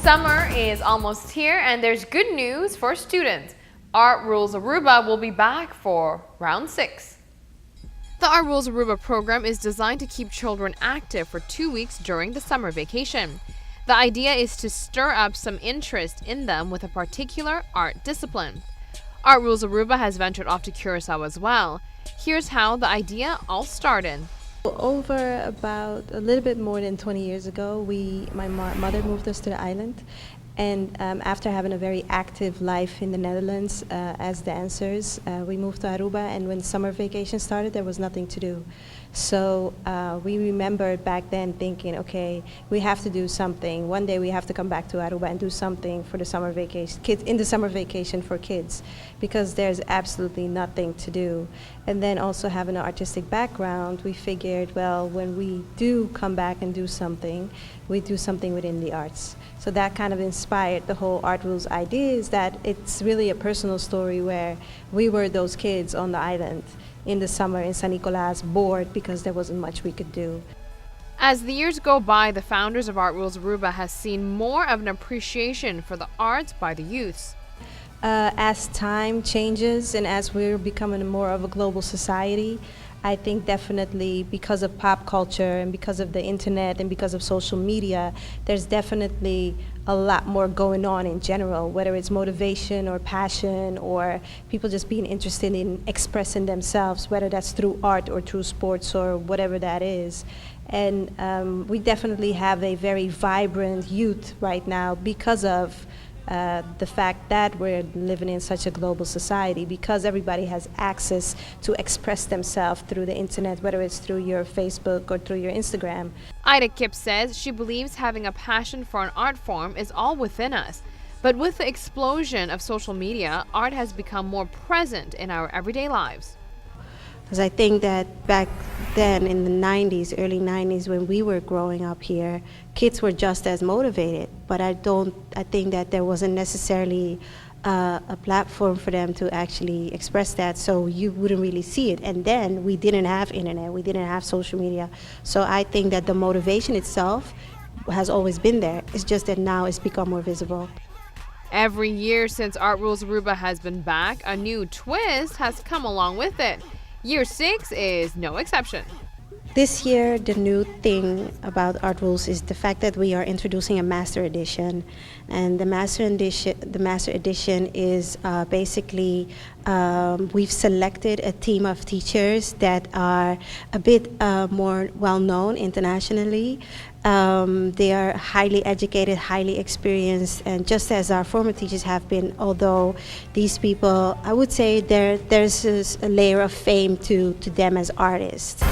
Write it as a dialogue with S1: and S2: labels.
S1: Summer is almost here and there's good news for students. Art Rules Aruba will be back for round 6. The Art Rules Aruba program is designed to keep children active for 2 weeks during the summer vacation. The idea is to stir up some interest in them with a particular art discipline. Art Rules Aruba has ventured off to Curacao as well. Here's how the idea all started.
S2: Over about a little bit more than 20 years ago, my mother moved us to the island. And after having a very active life in the Netherlands as dancers, we moved to Aruba, and when summer vacation started, there was nothing to do. So we remembered back then thinking, okay, we have to do something. One day we have to come back to Aruba and do something for the summer vacation, in the summer vacation for kids, because there's absolutely nothing to do. And then also having an artistic background, we figured, well, when we do come back and do something, we do something within the arts. So that kind of inspired the whole Art Rules idea, is that it's really a personal story where we were those kids on the island in the summer in San Nicolas, bored because there wasn't much we could do.
S1: As the years go by, the founders of Art Rules Aruba has seen more of an appreciation for the arts by the youth.
S2: As time changes and as we're becoming more of a global society, I think definitely because of pop culture and because of the internet and because of social media, there's definitely a lot more going on in general, whether it's motivation or passion or people just being interested in expressing themselves, whether that's through art or through sports or whatever that is. And we definitely have a very vibrant youth right now because of the fact that we're living in such a global society, because everybody has access to express themselves through the internet, whether it's through your Facebook or through your Instagram.
S1: Ida Kip says she believes having a passion for an art form is all within us. But with the explosion of social media, art has become more present in our everyday lives.
S2: Because I think that back then in the 90s, early 90s, when we were growing up here, kids were just as motivated. But I think that there wasn't necessarily a platform for them to actually express that, so you wouldn't really see it. And then we didn't have internet, we didn't have social media. So I think that the motivation itself has always been there. It's just that now it's become more visible.
S1: Every year since Art Rules Aruba has been back, a new twist has come along with it. Year 6 is no exception.
S2: This year, the new thing about Art Rules is the fact that we are introducing a Master Edition. And the Master Edition is basically, we've selected a team of teachers that are a bit more well-known internationally. They are highly educated, highly experienced, and just as our former teachers have been, although these people, I would say there's a layer of fame to them as artists.